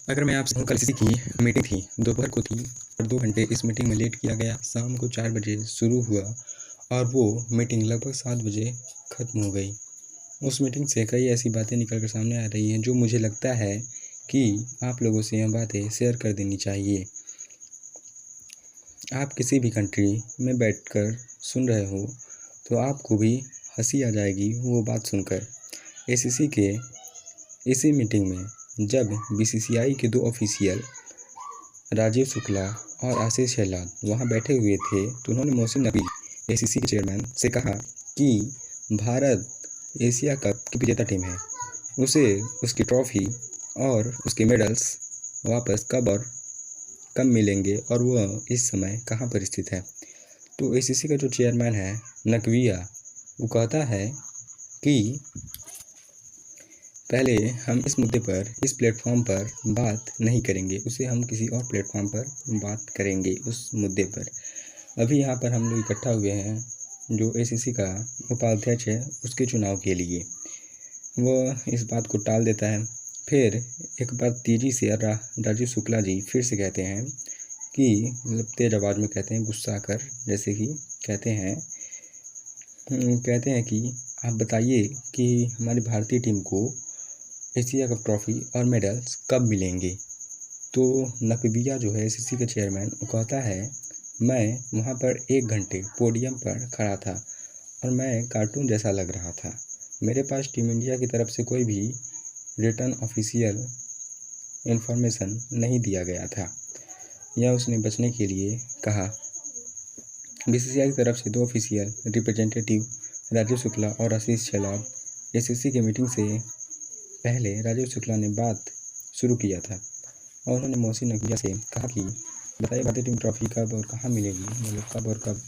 अगर मैं आपसे कल किसी की मीटिंग थी, दोपहर को थी और 2 घंटे इस मीटिंग में लेट किया गया। शाम को 4 बजे शुरू हुआ और वो मीटिंग लगभग 7 बजे ख़त्म हो गई। उस मीटिंग से कई ऐसी बातें निकल कर सामने आ रही हैं जो मुझे लगता है कि आप लोगों से यह बातें शेयर कर देनी चाहिए। आप किसी भी कंट्री में बैठकर सुन रहे हो तो आपको भी हँसी आ जाएगी वो बात सुनकर। एसीसी के इसी मीटिंग में जब बीसीसीआई के 2 ऑफिशियल राजीव शुक्ला और आशीष शेलार वहां बैठे हुए थे तो उन्होंने मोहसिन नकवी एसीसी के चेयरमैन से कहा कि भारत एशिया कप की विजेता टीम है, उसे उसकी ट्रॉफी और उसके मेडल्स वापस कब और कब मिलेंगे और वह इस समय कहां पर स्थित है। तो एसीसी का जो चेयरमैन है नकविया, वो कहता है कि पहले हम इस मुद्दे पर इस प्लेटफॉर्म पर बात नहीं करेंगे, उसे हम किसी और प्लेटफॉर्म पर बात करेंगे उस मुद्दे पर। अभी यहाँ पर हम लोग इकट्ठा हुए हैं जो एसीसी का उपाध्यक्ष है उसके चुनाव के लिए। वह इस बात को टाल देता है। फिर एक बार तेज़ी से राजीव शुक्ला जी फिर से कहते हैं कि मतलब तेज़ आवाज़ में कहते हैं, गुस्सा आकर, जैसे कि कहते हैं कि आप बताइए कि हमारी भारतीय टीम को एशिया कप ट्रॉफी और मेडल्स कब मिलेंगे। तो नकविया जो है एसीसी के चेयरमैन, वो कहता है मैं वहाँ पर 1 घंटे पोडियम पर खड़ा था और मैं कार्टून जैसा लग रहा था। मेरे पास टीम इंडिया की तरफ से कोई भी रिटर्न ऑफिशियल इन्फॉर्मेशन नहीं दिया गया था। यह उसने बचने के लिए कहा। बीसीसीआई की तरफ से 2 ऑफिशियल रिप्रेजेंटेटिव राजीव शुक्ला और आशीष शेलार एसीसी की मीटिंग से पहले राजीव शुक्ला ने बात शुरू किया था और उन्होंने मोहसिन नकविया से कहा कि बताइए भारतीय टीम ट्रॉफी कब और कहाँ मिलेगी, मतलब कब और कब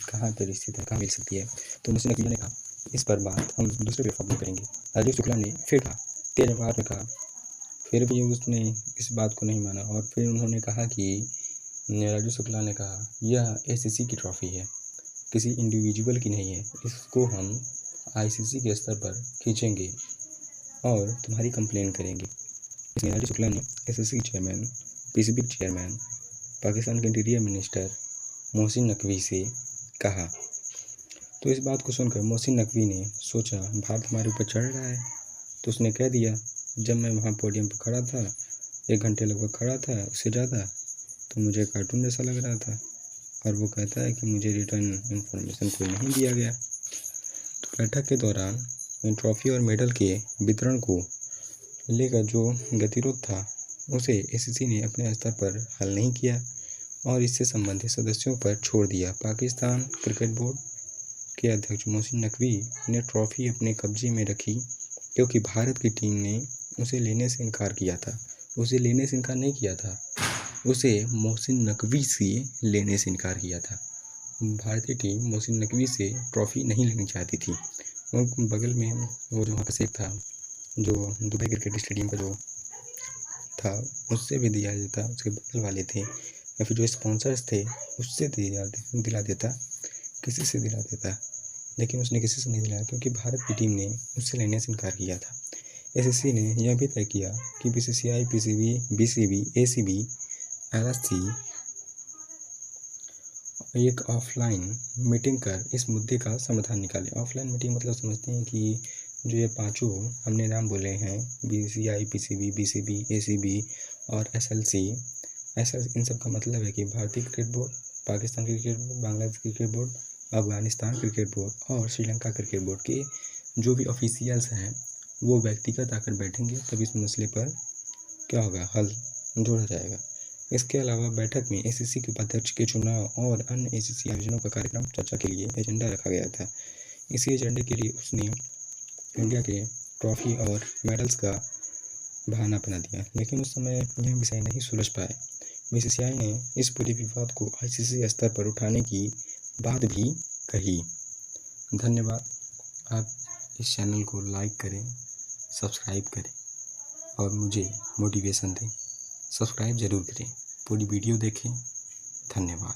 कहाँ पर स्थित है, कहाँ मिल सकती है। तो मोहसिन नकविया ने कहा इस पर बात हम दूसरे प्लेटफॉर्म पर करेंगे। राजीव शुक्ला ने फिर कहा, तेज आवाज़ में कहा। फिर भी उसने इस बात को नहीं माना और फिर उन्होंने कहा कि राजीव शुक्ला ने कहा यह एसीसी की ट्रॉफी है, किसी इंडिविजुअल की नहीं है, इसको हम आईसीसी के स्तर पर खींचेंगे और तुम्हारी कंप्लेन करेंगे। इसमें राजीव शुक्ला ने SSC chairman, PCB chairman, Pakistan के इंटीरियर मिनिस्टर मोहसिन नकवी से कहा। तो इस बात को सुनकर मोहसिन नकवी ने सोचा भारत हमारे ऊपर चढ़ रहा है, तो उसने कह दिया जब मैं वहाँ पोडियम पर खड़ा था, 1 घंटे लगभग खड़ा था, उससे ज़्यादा, तो मुझे कार्टून जैसा लग रहा था। और वो कहता है कि मुझे रिटर्न इन्फॉर्मेशन कोई नहीं दिया गया। तो बैठक के दौरान ट्रॉफी और मेडल के वितरण को लेकर जो गतिरोध था उसे एसीसी ने अपने स्तर पर हल नहीं किया और इससे संबंधित सदस्यों पर छोड़ दिया। पाकिस्तान क्रिकेट बोर्ड के अध्यक्ष मोहसिन नकवी ने ट्रॉफी अपने कब्जे में रखी क्योंकि भारत की टीम ने उसे लेने से इनकार किया था। उसे लेने से इनकार नहीं किया था, उसे मोहसिन नकवी से लेने से इनकार किया था। भारतीय टीम मोहसिन नकवी से ट्रॉफी नहीं लेनी चाहती थी। और बगल में वो जो वहाँ का शेख था, जो दुबई क्रिकेट स्टेडियम का जो था, उससे भी दिया देता, उसके बगल वाले थे या फिर जो स्पॉन्सर्स थे उससे दिला देता, किसी से दिला देता, लेकिन उसने किसी से नहीं दिलाया क्योंकि भारत की टीम ने उससे लेने से इनकार किया था। एसीसी ने यह भी तय किया कि BCCI, PCB, BCB, ACB, LSC एक ऑफलाइन मीटिंग कर इस मुद्दे का समाधान निकाले। ऑफलाइन मीटिंग मतलब समझते हैं कि जो ये पांचों हमने नाम बोले हैं, बीसीसीआई, पीसीबी, बीसीबी, एसीबी और एसएलसी, ऐसा इन सब का मतलब है कि भारतीय cricket board, Pakistan cricket board, Bangladesh cricket board, Afghanistan cricket board और श्रीलंका क्रिकेट बोर्ड के जो भी ऑफिशियल्स हैं वो व्यक्तिगत आकर बैठेंगे, तब इस मसले पर क्या होगा, हल ढूंढा जाएगा। इसके अलावा बैठक में एसीसी के उपाध्यक्ष के चुनाव और अन्य एसीसी आयोजनों का कार्यक्रम चर्चा के लिए एजेंडा रखा गया था। इसी एजेंडे के लिए उसने इंडिया के ट्रॉफी और मेडल्स का बहाना बना दिया, लेकिन उस समय यह विषय नहीं सुलझ पाए। बीसीसीआई ने इस पूरे विवाद को आईसीसी स्तर पर उठाने की बात भी कही। धन्यवाद। आप इस चैनल को लाइक करें, सब्सक्राइब करें और मुझे मोटिवेशन दें। सब्सक्राइब ज़रूर करें, पूरी वीडियो देखें। धन्यवाद।